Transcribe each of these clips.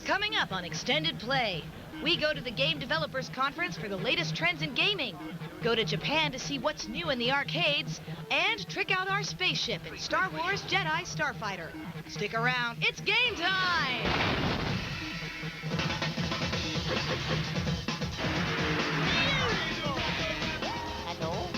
Coming up on Extended Play, we go to the Game Developers Conference for the latest trends in gaming, go to Japan to see what's new in the arcades, and trick out our spaceship in Star Wars Jedi Starfighter. Stick around, it's game time! Hello?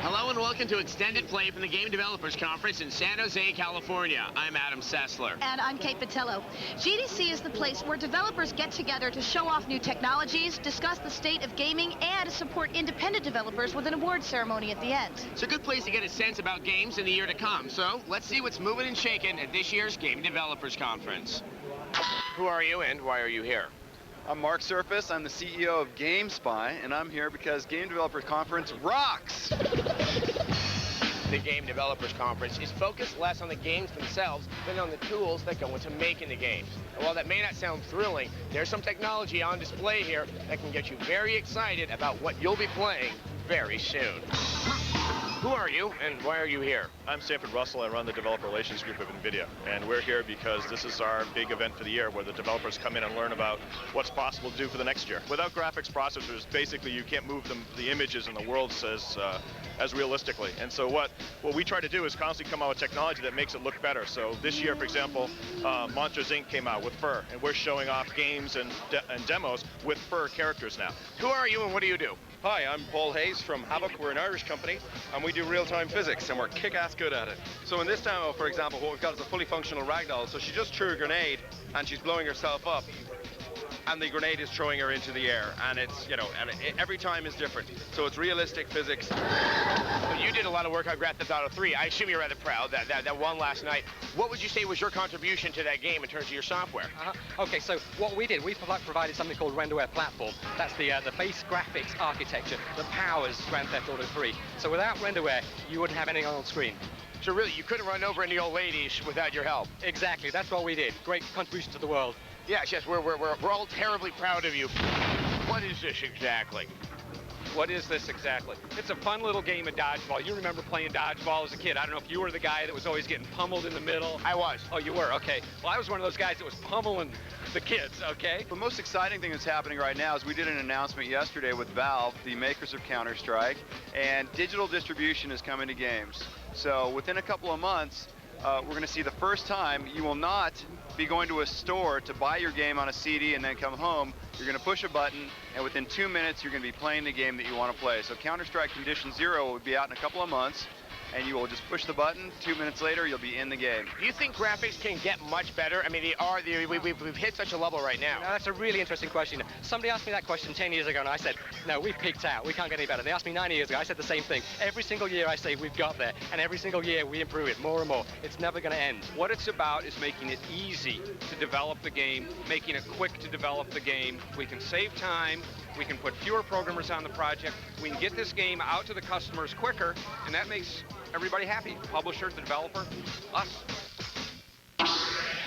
Hello and welcome to Extended Play from the Game Developers Conference in San Jose, California. I'm Adam Sessler. And I'm Kate Botello. GDC is the place where developers get together to show off new technologies, discuss the state of gaming, and support independent developers with an award ceremony at the end. It's a good place to get a sense about games in the year to come. So let's see what's moving and shaking at this year's Game Developers Conference. Who are you and why are you here? I'm Mark Surfas. I'm the CEO of Gamespy, and I'm here because Game Developers Conference rocks! The Game Developers Conference is focused less on the games themselves than on the tools that go into making the games. And while that may not sound thrilling, there's some technology on display here that can get you very excited about what you'll be playing very soon. Who are you and why are you here? I'm Sanford. I run the developer relations group of Nvidia, and we're here because this is our big event for the year where the developers come in and learn about what's possible to do for the next year. Without graphics processors, basically you can't move the images in the world as realistically. And so what we try to do is constantly come out with technology that makes it look better. So this year, for example, Monsters Inc. came out with fur, and we're showing off games and demos with fur characters now. Who are you and what do you do? Hi, I'm Paul Hayes from Havok. We're an Irish company, and we do real-time physics, and we're kick-ass good at it. So in this demo, for example, what we've got is a fully functional ragdoll. So she just threw a grenade, and she's blowing herself up, and the grenade is throwing her into the air. And it's, you know, every time is different. So it's realistic physics. So you did a lot of work on Grand Theft Auto 3. I assume you're rather proud that won last night. What would you say was your contribution to that game in terms of your software? Okay, so what we did, we provided something called Renderware Platform. That's the base graphics architecture that powers Grand Theft Auto 3. So without Renderware, you wouldn't have anything on screen. So really, you couldn't run over any old ladies without your help? Exactly, that's what we did. Great contribution to the world. Yes, we're all terribly proud of you. What is this exactly? What is this exactly? It's a fun little game of dodgeball. You remember playing dodgeball as a kid. I don't know if you were the guy that was always getting pummeled in the middle. I was. Oh, you were? Okay. Well, I was one of those guys that was pummeling the kids, okay? The most exciting thing that's happening right now is we did an announcement yesterday with Valve, the makers of Counter-Strike, and digital distribution is coming to games. So within a couple of months, we're going to see the first time you will not be going to a store to buy your game on a CD and then come home. You're going to push a button, and within 2 minutes, you're going to be playing the game that you want to play. So Counter-Strike Condition Zero will be out in a couple of months, and you will just push the button. 2 minutes later, you'll be in the game. Do you think graphics can get much better? I mean, we've hit such a level right now. Now, that's a really interesting question. Somebody asked me that question 10 years ago, and I said, no, we've peaked out. We can't get any better. They asked me 9 years ago. I said the same thing. Every single year, I say we've got there, and every single year, we improve it more and more. It's never going to end. What it's about is making it easy to develop the game, making it quick to develop the game. We can save time. We can put fewer programmers on the project. We can get this game out to the customers quicker, and that makes everybody happy. Publisher, the developer, us.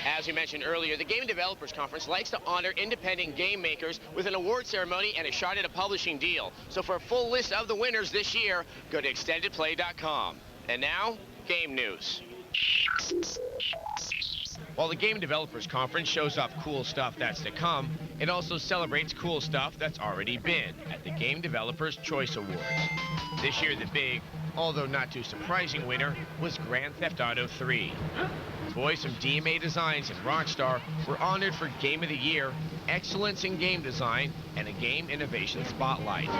As we mentioned earlier, the Game Developers Conference likes to honor independent game makers with an award ceremony and a shot at a publishing deal. So for a full list of the winners this year, go to extendedplay.com. And now, game news. While the Game Developers Conference shows off cool stuff that's to come, it also celebrates cool stuff that's already been at the Game Developers Choice Awards. This year, the big, although not too surprising winner was Grand Theft Auto 3. Boys from DMA Designs and Rockstar were honored for Game of the Year, Excellence in Game Design, and a Game Innovation Spotlight.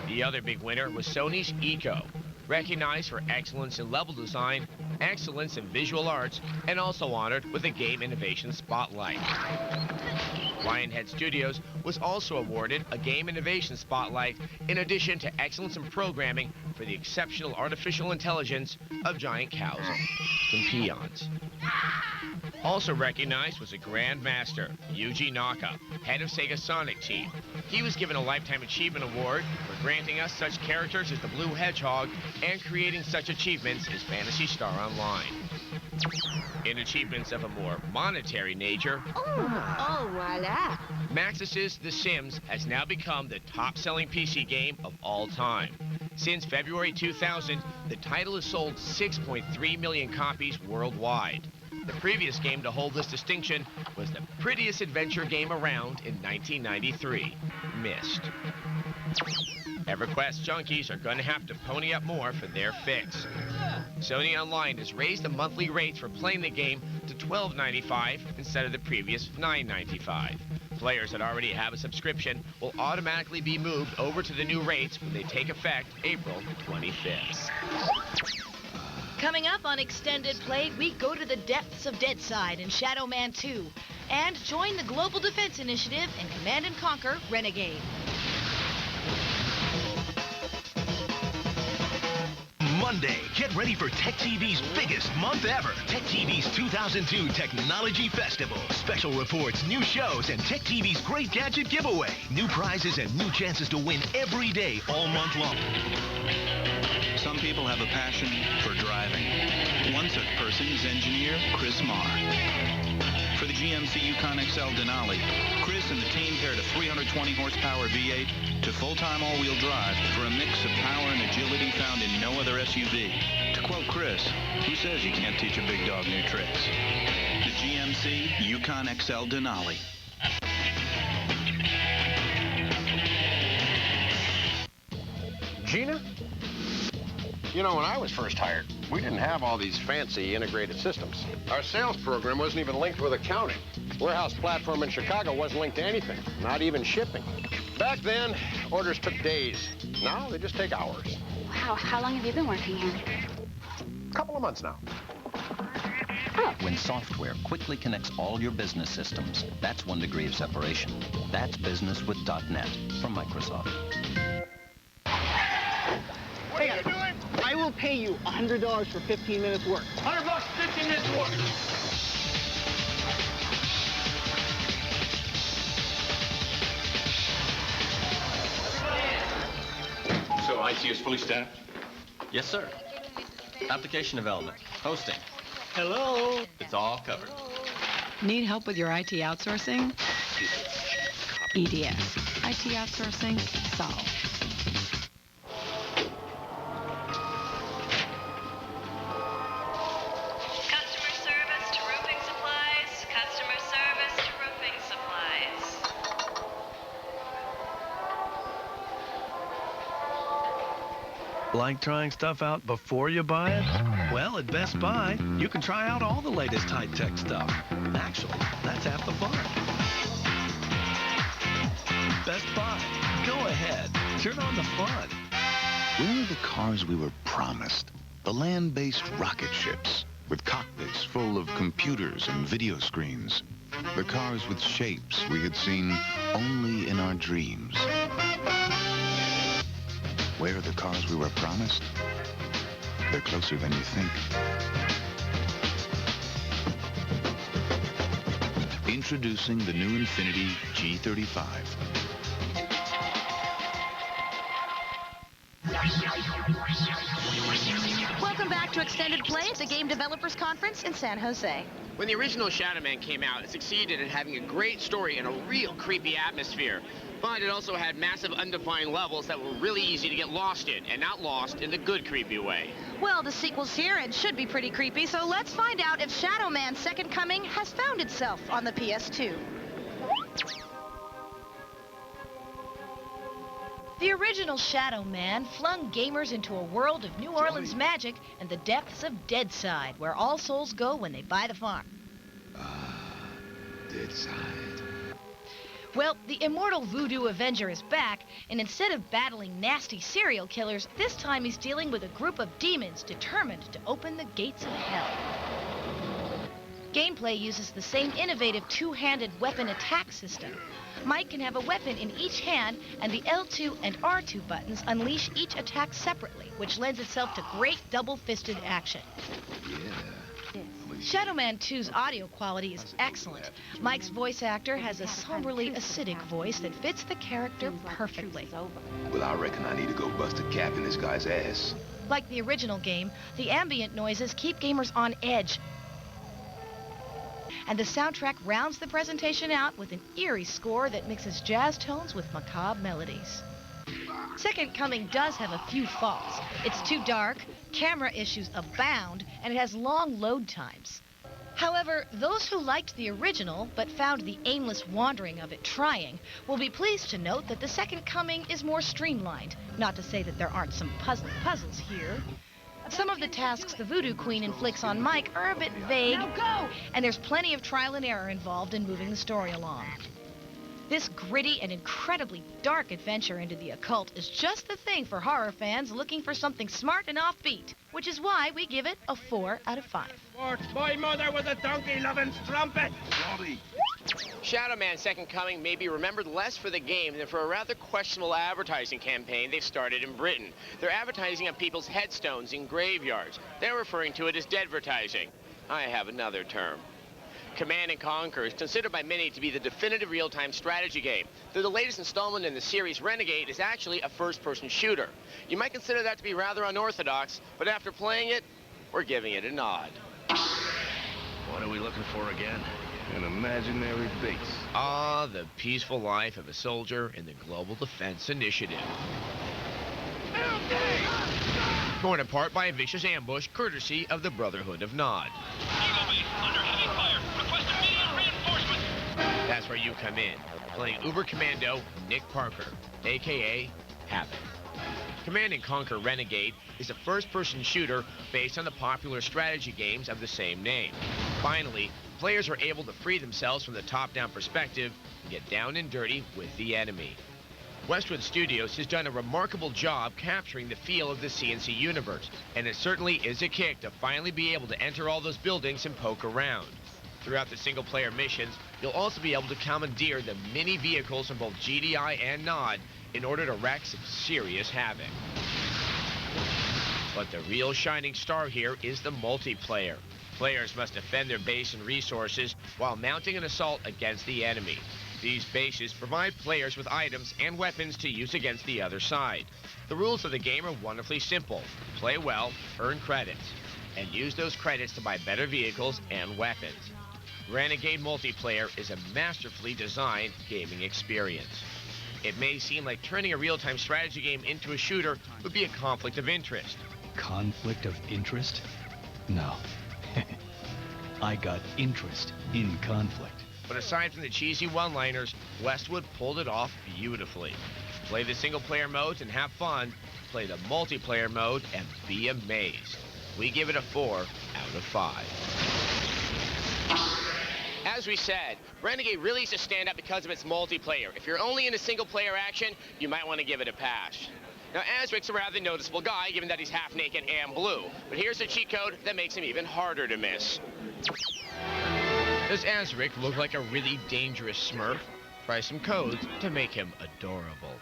The other big winner was Sony's Eco, recognized for excellence in level design, excellence in visual arts, and also honored with a Game Innovation Spotlight. Lionhead Studios was also awarded a Game Innovation Spotlight in addition to excellence in programming for the exceptional artificial intelligence of giant cows and peons. Also recognized was a Grandmaster, Yuji Naka, head of Sega Sonic Team. He was given a Lifetime Achievement Award for granting us such characters as the Blue Hedgehog and creating such achievements as Phantasy Star Online. In achievements of a more monetary nature, Voila! Maxis's The Sims has now become the top-selling PC game of all time. Since February 2000, the title has sold 6.3 million copies worldwide. The previous game to hold this distinction was the prettiest adventure game around in 1993, Myst. EverQuest junkies are going to have to pony up more for their fix. Sony Online has raised the monthly rates for playing the game to $12.95 instead of the previous $9.95. Players that already have a subscription will automatically be moved over to the new rates when they take effect April 25th. Coming up on Extended Play, we go to the depths of Deadside in Shadow Man 2 and join the Global Defense Initiative in Command & Conquer Renegade. Monday, get ready for TechTV's biggest month ever. TechTV's 2002 Technology Festival. Special reports, new shows, and TechTV's great gadget giveaway. New prizes and new chances to win every day all month long. Some people have a passion for driving. One such person is engineer Chris Marr. For the GMC Yukon XL Denali, Chris and the team paired a 320 horsepower V8 to full-time all-wheel drive for a mix of power and agility found in no other SUV. To quote Chris, who says you can't teach a big dog new tricks? The GMC Yukon XL Denali. Gina? You know, when I was first hired, we didn't have all these fancy integrated systems. Our sales program wasn't even linked with accounting. Warehouse platform in Chicago wasn't linked to anything, not even shipping. Back then, orders took days. Now, they just take hours. Wow, how long have you been working here? A couple of months now. Oh. When software quickly connects all your business systems, that's 1 degree of separation. That's business with .NET from Microsoft. What are you doing? I will pay you $100 for 15 minutes work. $100, 15 minutes work. So IT is fully staffed? Yes, sir. Application development, hosting. Hello. It's all covered. Need help with your IT outsourcing? EDS. IT outsourcing solved. Like trying stuff out before you buy it? Well, at Best Buy, you can try out all the latest high-tech stuff. Actually, that's half the fun. Best Buy, go ahead, turn on the fun. Where are the cars we were promised? The land-based rocket ships, with cockpits full of computers and video screens. The cars with shapes we had seen only in our dreams. Where are the cars we were promised? They're closer than you think. Introducing the new Infiniti G35. Welcome back to Extended Play at the Game Developers Conference in San Jose. When the original Shadow Man came out, it succeeded in having a great story and a real creepy atmosphere. But it also had massive undefined levels that were really easy to get lost in, and not lost in the good creepy way. Well, the sequel's here and should be pretty creepy, so let's find out if Shadow Man's Second Coming has found itself on the PS2. The original Shadow Man flung gamers into a world of New Orleans magic and the depths of Deadside, where all souls go when they buy the farm. Deadside. Well, the immortal Voodoo Avenger is back, and instead of battling nasty serial killers, this time he's dealing with a group of demons determined to open the gates of hell. Gameplay uses the same innovative two-handed weapon attack system. Mike can have a weapon in each hand, and the L2 and R2 buttons unleash each attack separately, which lends itself to great double-fisted action. Shadow Man 2's audio quality is excellent. Mike's voice actor has a somberly acidic voice that fits the character perfectly. Well, I reckon I need to go bust a cap in this guy's ass. Like the original game, the ambient noises keep gamers on edge. And the soundtrack rounds the presentation out with an eerie score that mixes jazz tones with macabre melodies. Second Coming does have a few faults. It's too dark, camera issues abound, and it has long load times. However, those who liked the original but found the aimless wandering of it trying will be pleased to note that the Second Coming is more streamlined. Not to say that there aren't some puzzles here. Some of the tasks the Voodoo Queen inflicts on Mike are a bit vague, and there's plenty of trial and error involved in moving the story along. This gritty and incredibly dark adventure into the occult is just the thing for horror fans looking for something smart and offbeat, which is why we give it a 4 out of 5. My mother was a donkey-loving strumpet. Shadow Man Second Coming may be remembered less for the game than for a rather questionable advertising campaign they've started in Britain. They're advertising on people's headstones in graveyards. They're referring to it as deadvertising. I have another term. Command & Conquer is considered by many to be the definitive real-time strategy game, though the latest installment in the series, Renegade, is actually a first-person shooter. You might consider that to be rather unorthodox, but after playing it, we're giving it a nod. What are we looking for again? An imaginary base. Ah, the peaceful life of a soldier in the Global Defense Initiative. Torn apart by a vicious ambush courtesy of the Brotherhood of Nod. That's where you come in, playing Uber Commando Nick Parker, a.k.a. Havok. Command & Conquer Renegade is a first-person shooter based on the popular strategy games of the same name. Finally, players are able to free themselves from the top-down perspective and get down and dirty with the enemy. Westwood Studios has done a remarkable job capturing the feel of the CNC universe, and it certainly is a kick to finally be able to enter all those buildings and poke around. Throughout the single-player missions, you'll also be able to commandeer the mini vehicles from both GDI and Nod in order to wreak some serious havoc. But the real shining star here is the multiplayer. Players must defend their base and resources while mounting an assault against the enemy. These bases provide players with items and weapons to use against the other side. The rules of the game are wonderfully simple. Play well, earn credits, and use those credits to buy better vehicles and weapons. Renegade Multiplayer is a masterfully designed gaming experience. It may seem like turning a real-time strategy game into a shooter would be a conflict of interest. Conflict of interest? No. I got interest in conflict. But aside from the cheesy one-liners, Westwood pulled it off beautifully. Play the single-player modes and have fun. Play the multiplayer mode and be amazed. We give it a 4 out of 5. As we said, Renegade really needs to stand out because of its multiplayer. If you're only into single-player action, you might want to give it a pass. Now, Azric's a rather noticeable guy, given that he's half naked and blue. But here's a cheat code that makes him even harder to miss. Does Azric look like a really dangerous Smurf? Try some codes to make him adorable.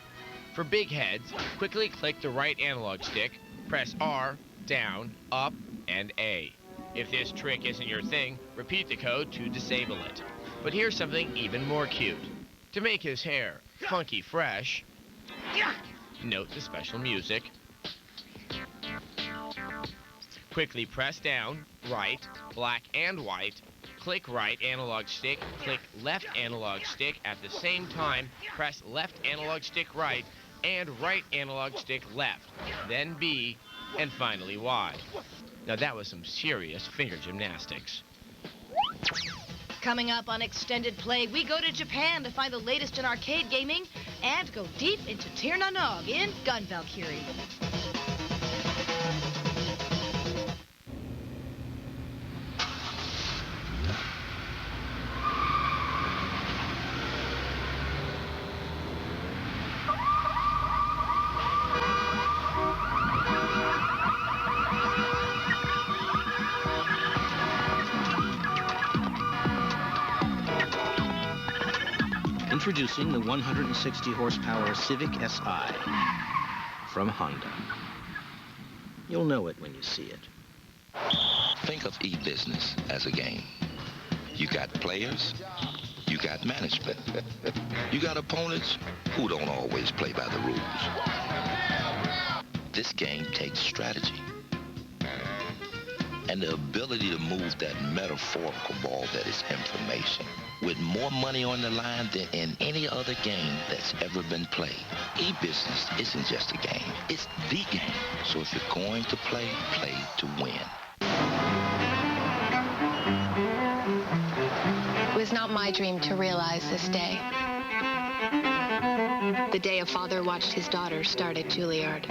For big heads, quickly click the right analog stick, press R, down, up, and A. If this trick isn't your thing, repeat the code to disable it. But here's something even more cute. To make his hair funky fresh, note the special music. Quickly press down, right, black and white, click right analog stick, click left analog stick at the same time, press left analog stick right, and right analog stick left, then B, and finally Y. Now that was some serious finger gymnastics. Coming up on Extended Play, we go to Japan to find the latest in arcade gaming and go deep into Tir Na Nog in Gun Valkyrie. Introducing the 160 horsepower Civic Si from Honda. You'll know it when you see it. Think of e-business as a game. You got players, you got management. You got opponents who don't always play by the rules. This game takes strategy and the ability to move that metaphorical ball that is information with more money on the line than in any other game that's ever been played. E-business isn't just a game, it's the game. So if you're going to play, play to win. It was not my dream to realize this day. The day a father watched his daughter start at Juilliard.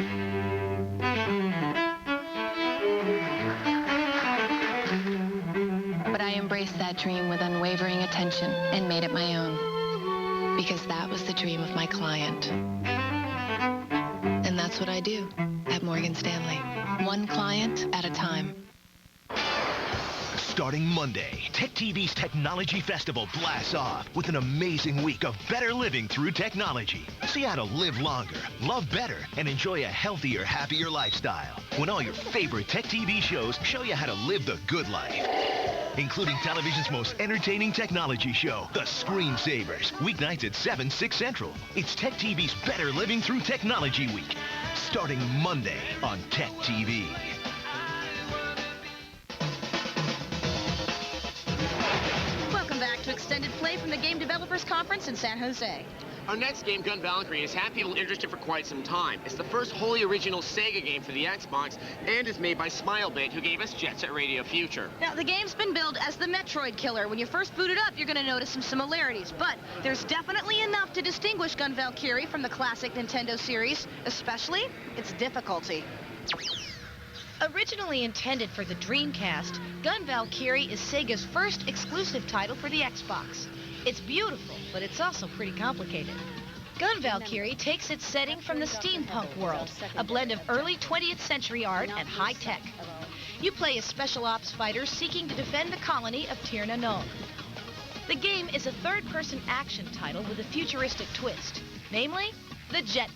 But I embraced that dream with unwavering attention and made it my own. Because that was the dream of my client. And that's what I do at Morgan Stanley. One client at a time. Starting Monday, TechTV's Technology Festival blasts off with an amazing week of better living through technology. See how to live longer, love better, and enjoy a healthier, happier lifestyle. When all your favorite TechTV shows show you how to live the good life. Including television's most entertaining technology show, The Screensavers, weeknights at 7, 6 Central. It's TechTV's Better Living Through Technology Week, starting Monday on TechTV. Extended play from the Game Developers Conference in San Jose. Our next game, Gun Valkyrie, has had people interested for quite some time. It's the first wholly original Sega game for the Xbox and is made by Smilebait, who gave us Jet Set Radio Future. Now, the game's been billed as the Metroid killer. When you first boot it up, you're going to notice some similarities, but there's definitely enough to distinguish Gun Valkyrie from the classic Nintendo series, especially its difficulty. Originally intended for the Dreamcast, Gun Valkyrie is Sega's first exclusive title for the Xbox. It's beautiful, but it's also pretty complicated. Gun Valkyrie takes its setting from the steampunk world, a blend of early 20th century art and high tech. You play as special ops fighters seeking to defend the colony of Tir-na-nog. The game is a third-person action title with a futuristic twist, namely the jetpack.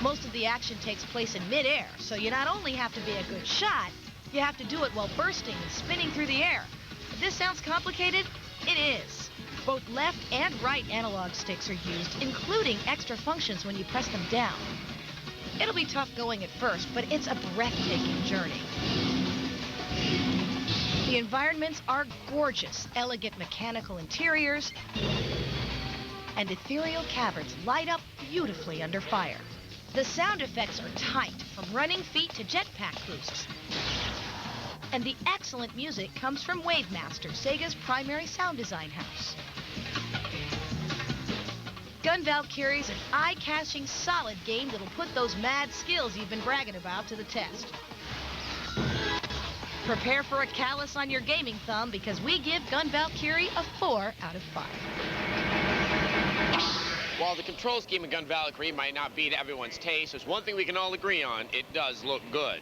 Most of the action takes place in mid-air, so you not only have to be a good shot, you have to do it while bursting and spinning through the air. If this sounds complicated, it is. Both left and right analog sticks are used, including extra functions when you press them down. It'll be tough going at first, but it's a breathtaking journey. The environments are gorgeous, elegant mechanical interiors, and ethereal caverns light up beautifully under fire. The sound effects are tight, from running feet to jetpack boosts. And the excellent music comes from Wavemaster, Sega's primary sound design house. Gun Valkyrie's an eye-catching, solid game that'll put those mad skills you've been bragging about to the test. Prepare for a callus on your gaming thumb, because we give Gun Valkyrie a 4 out of 5. While the control scheme of Gun Valkyrie might not be to everyone's taste, there's one thing we can all agree on: it does look good.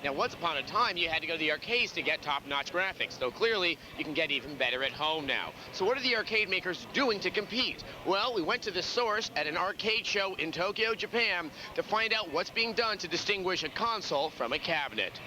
Now, once upon a time, you had to go to the arcades to get top-notch graphics, though clearly you can get even better at home now. So what are the arcade makers doing to compete? Well, we went to the source at an arcade show in Tokyo, Japan, to find out what's being done to distinguish a console from a cabinet.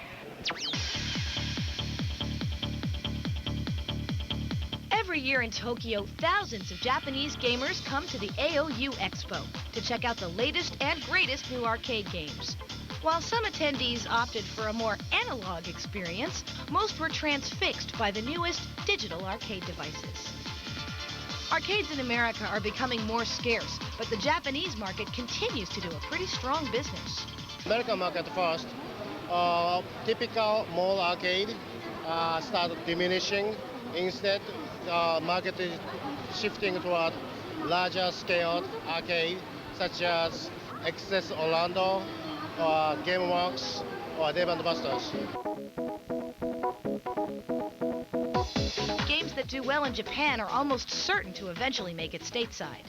Every year in Tokyo, thousands of Japanese gamers come to the AOU Expo to check out the latest and greatest new arcade games. While some attendees opted for a more analog experience, most were transfixed by the newest digital arcade devices. Arcades in America are becoming more scarce, but the Japanese market continues to do a pretty strong business. American market first, typical mall arcade started diminishing. Instead, market is shifting toward larger scaled arcade, such as Access Orlando, or GameWorks, or Dave & Buster's. Games that do well in Japan are almost certain to eventually make it stateside.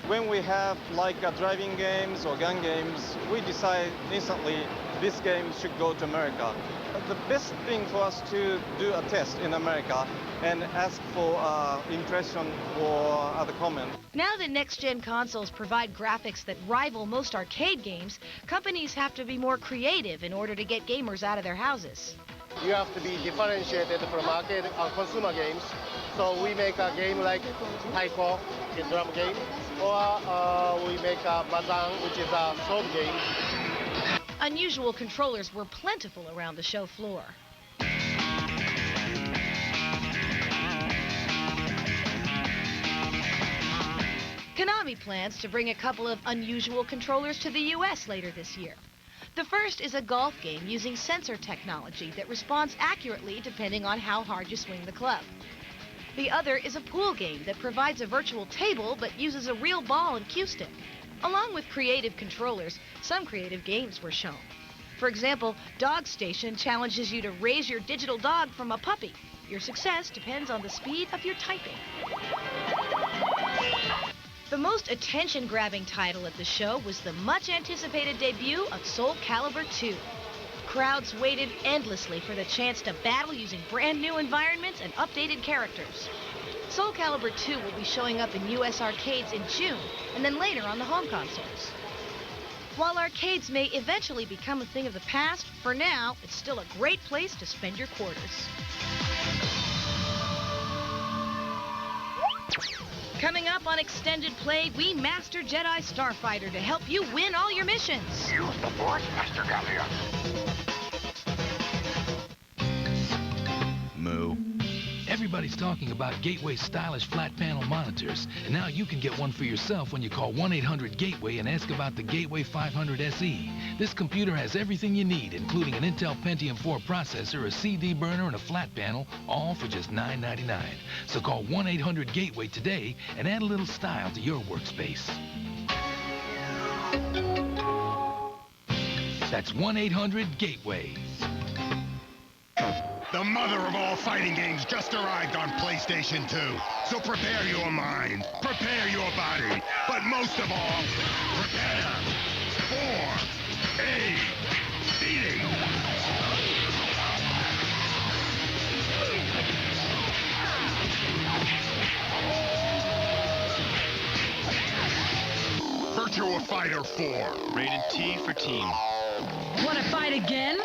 When we have like driving games or gun games, we decide instantly this game should go to America. The best thing for us to do a test in America and ask for impression or other comment. Now that next-gen consoles provide graphics that rival most arcade games, companies have to be more creative in order to get gamers out of their houses. You have to be differentiated from arcade consumer games. So we make a game like Taiko, a drum game, or we make a Mazan, which is a sword game. Unusual controllers were plentiful around the show floor. Konami plans to bring a couple of unusual controllers to the U.S. later this year. The first is a golf game using sensor technology that responds accurately depending on how hard you swing the club. The other is a pool game that provides a virtual table but uses a real ball and cue stick. Along with creative controllers, some creative games were shown. For example, Dog Station challenges you to raise your digital dog from a puppy. Your success depends on the speed of your typing. The most attention-grabbing title at the show was the much-anticipated debut of Soul Calibur 2. Crowds waited endlessly for the chance to battle using brand-new environments and updated characters. Soul Calibur 2 will be showing up in U.S. arcades in June, and then later on the home consoles. While arcades may eventually become a thing of the past, for now, it's still a great place to spend your quarters. Coming up on Extended Play, we master Jedi Starfighter to help you win all your missions. Use the Force, Master Gallia. Moo. Everybody's talking about Gateway stylish flat panel monitors, and now you can get one for yourself when you call 1-800-GATEWAY and ask about the Gateway 500 SE. This computer has everything you need, including an Intel Pentium 4 processor, a CD burner, and a flat panel, all for just $9.99. So call 1-800-GATEWAY today and add a little style to your workspace. That's 1-800-GATEWAY. The mother of all fighting games just arrived on PlayStation 2. So prepare your mind, prepare your body, but most of all, prepare for a beating. Virtua Fighter 4. Rated T for teen. Want to fight again?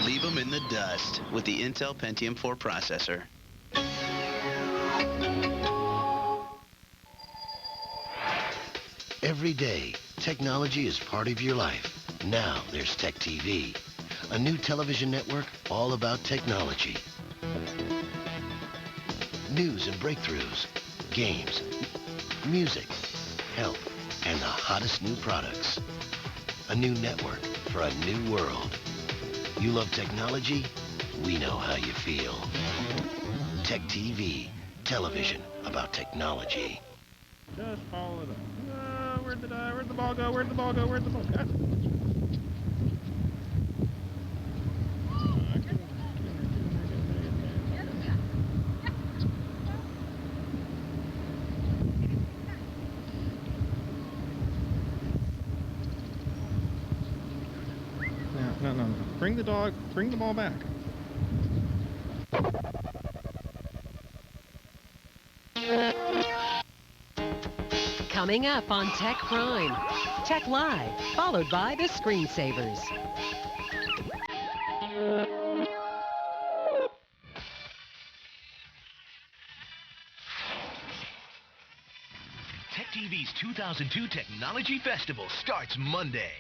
Leave them in the dust with the Intel Pentium 4 processor. Every day, technology is part of your life. Now there's TechTV, a new television network all about technology. News and breakthroughs, games, music, health, and the hottest new products. A new network for a new world. You love technology? We know how you feel. TechTV, television about technology. Just follow it up. Where'd the ball go? Where'd the ball go? Where'd the ball go? No. Bring the ball back. Coming up on Tech Prime, Tech Live, followed by the Screensavers. TechTV's 2002 Technology Festival starts Monday.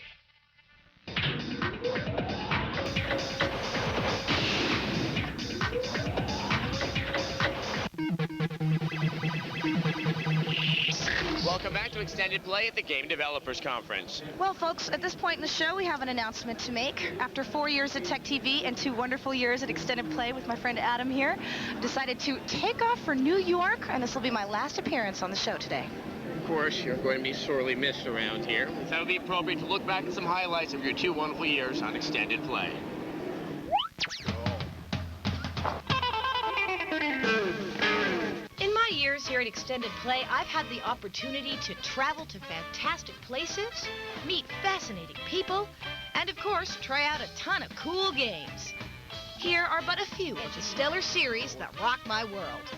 Welcome back to Extended Play at the Game Developers Conference. Well, folks, at this point in the show, we have an announcement to make. After 4 years at TechTV and 2 wonderful years at Extended Play with my friend Adam here, I've decided to take off for New York, and this will be my last appearance on the show today. Of course, you're going to be sorely missed around here. So it would be appropriate to look back at some highlights of your 2 wonderful years on Extended Play. In my years here at Extended Play, I've had the opportunity to travel to fantastic places, meet fascinating people, and of course, try out a ton of cool games. Here are but a few of the stellar series that rock my world.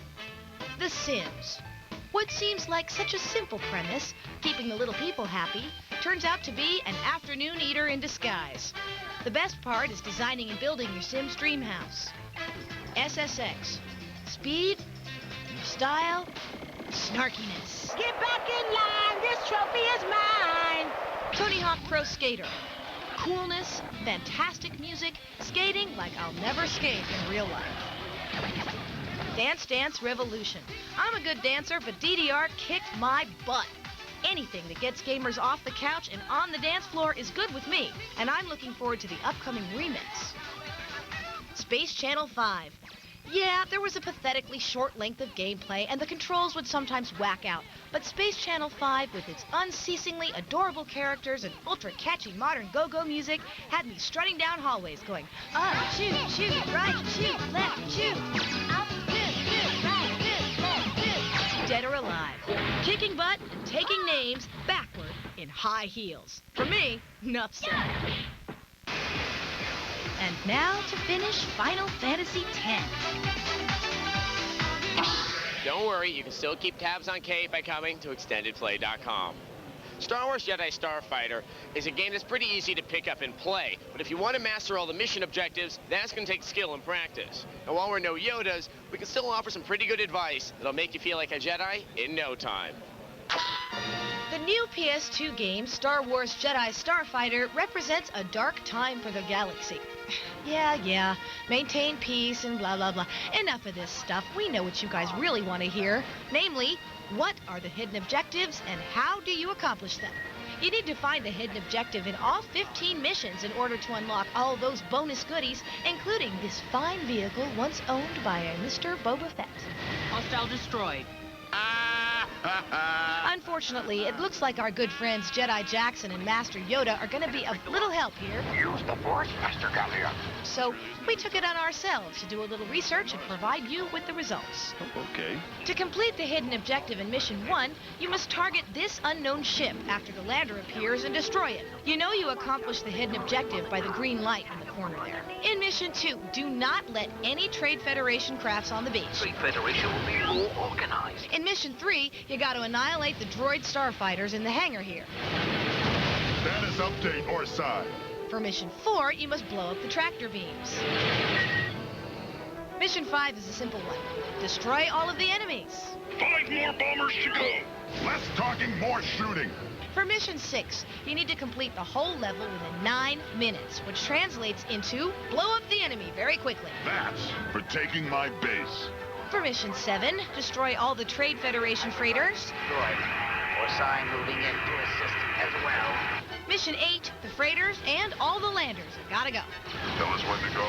The Sims. What seems like such a simple premise, keeping the little people happy, turns out to be an afternoon eater in disguise. The best part is designing and building your Sims dream house. SSX. Speed, style, snarkiness. Get back in line! This trophy is mine! Tony Hawk Pro Skater. Coolness, fantastic music, skating like I'll never skate in real life. Dance Dance Revolution. I'm a good dancer, but DDR kicked my butt. Anything that gets gamers off the couch and on the dance floor is good with me, and I'm looking forward to the upcoming remix. Space Channel 5. Yeah, there was a pathetically short length of gameplay, and the controls would sometimes whack out. But Space Channel 5, with its unceasingly adorable characters and ultra-catchy modern go-go music, had me strutting down hallways going, up, shoot, right, shoot, left, shoot. Up, good, right, left, dead or alive. Kicking butt and taking names backward in high heels. For me, enough said. And now to finish Final Fantasy X. Don't worry, you can still keep tabs on Kate by coming to extendedplay.com. Star Wars Jedi Starfighter is a game that's pretty easy to pick up and play, but if you want to master all the mission objectives, that's going to take skill and practice. And while we're no Yodas, we can still offer some pretty good advice that'll make you feel like a Jedi in no time. The new PS2 game, Star Wars Jedi Starfighter, represents a dark time for the galaxy. Yeah, maintain peace and blah, blah, blah. Enough of this stuff. We know what you guys really want to hear. Namely, what are the hidden objectives and how do you accomplish them? You need to find the hidden objective in all 15 missions in order to unlock all those bonus goodies, including this fine vehicle once owned by a Mr. Boba Fett. Hostile destroyed. Unfortunately, it looks like our good friends Jedi Jackson and Master Yoda are going to be of little help here. Use the Force, Master Gallia. So we took it on ourselves to do a little research and provide you with the results. Okay. To complete the hidden objective in Mission 1, you must target this unknown ship after the lander appears and destroy it. You know you accomplish the hidden objective by the green light in the corner there. In Mission 2, do not let any Trade Federation crafts on the beach. Trade Federation will be more organized. In Mission 3, you got to annihilate the droid starfighters in the hangar here. Status update or side. For Mission 4, you must blow up the tractor beams. Mission 5 is a simple one. Destroy all of the enemies. 5 more bombers to go. Less talking, more shooting. For Mission 6, you need to complete the whole level within 9 minutes, which translates into blow up the enemy very quickly. That's for taking my base. For Mission 7, destroy all the Trade Federation freighters. Good. Forsyth moving in to assist as well. Mission 8, the freighters and all the landers have got to go. Tell us when to go.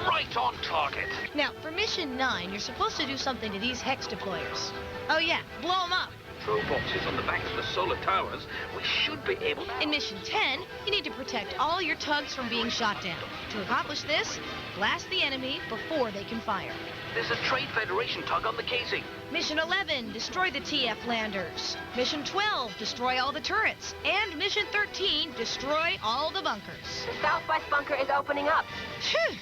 Right on target. Now, for Mission 9, you're supposed to do something to these hex deployers. Oh yeah, blow them up. Throw boxes on the backs of the solar towers. We should be able to... In Mission 10, you need to protect all your tugs from being shot down. To accomplish this, blast the enemy before they can fire. There's a Trade Federation tug on the casing. Mission 11, destroy the TF landers. Mission 12, destroy all the turrets. And Mission 13, destroy all the bunkers. The southwest bunker is opening up. Phew.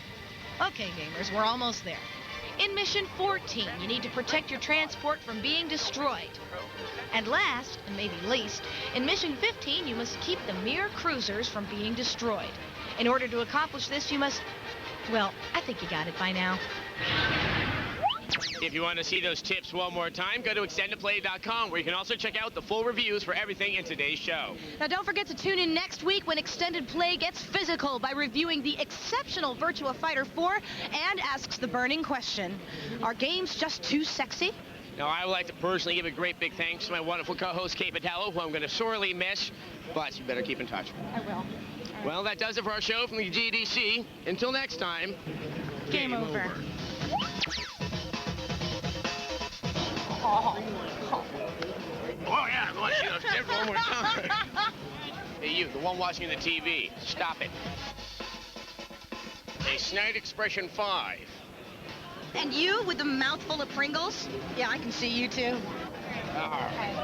Okay, gamers, we're almost there. In Mission 14, you need to protect your transport from being destroyed. And last, and maybe least, in Mission 15, you must keep the Mir cruisers from being destroyed. In order to accomplish this, you must... Well, I think you got it by now. If you want to see those tips one more time, go to extendedplay.com, where you can also check out the full reviews for everything in today's show. Now, don't forget to tune in next week when Extended Play gets physical by reviewing the exceptional Virtua Fighter 4 and asks the burning question, are games just too sexy? Now, I would like to personally give a great big thanks to my wonderful co-host, Kate Botello, who I'm going to sorely miss, but you better keep in touch. I will. Well, that does it for our show from the GDC. Until next time, Game over. Oh, yeah, go on, see those tips one more time. Hey, you, the one watching the TV, stop it. A snide expression 5. And you with the mouthful of Pringles? Yeah, I can see you too. All right.